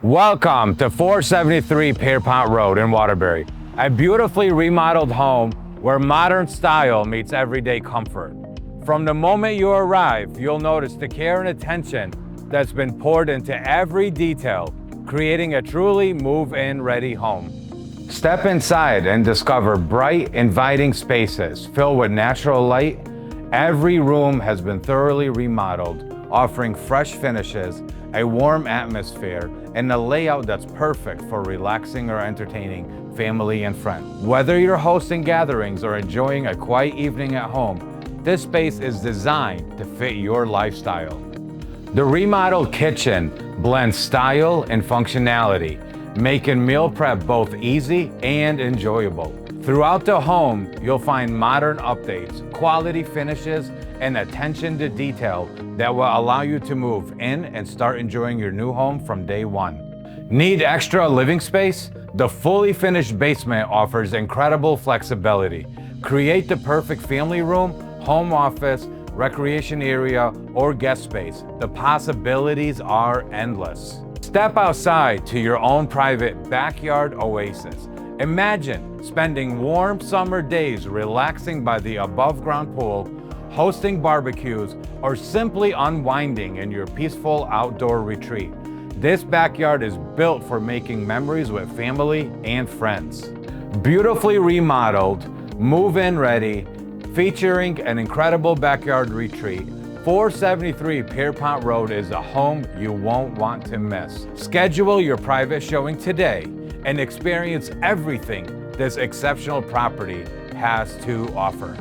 Welcome to 473 Pierpont Road in Waterbury, a beautifully remodeled home where modern style meets everyday comfort. From the moment you arrive, you'll notice the care and attention that's been poured into every detail, creating a truly move-in ready home. Step inside and discover bright, inviting spaces filled with natural light. Every room has been thoroughly remodeled, offering fresh finishes, a warm atmosphere, and a layout that's perfect for relaxing or entertaining family and friends. Whether you're hosting gatherings or enjoying a quiet evening at home, this space is designed to fit your lifestyle. The remodeled kitchen blends style and functionality, making meal prep both easy and enjoyable. Throughout the home, you'll find modern updates, quality finishes, and attention to detail that will allow you to move in and start enjoying your new home from day one. Need extra living space? The fully finished basement offers incredible flexibility. Create the perfect family room, home office, recreation area, or guest space. The possibilities are endless. Step outside to your own private backyard oasis. Imagine spending warm summer days relaxing by the above-ground pool, hosting barbecues, or simply unwinding in your peaceful outdoor retreat. This backyard is built for making memories with family and friends. Beautifully remodeled, move-in ready, featuring an incredible backyard retreat, 473 Pierpont Road is a home you won't want to miss. Schedule your private showing today and experience everything this exceptional property has to offer.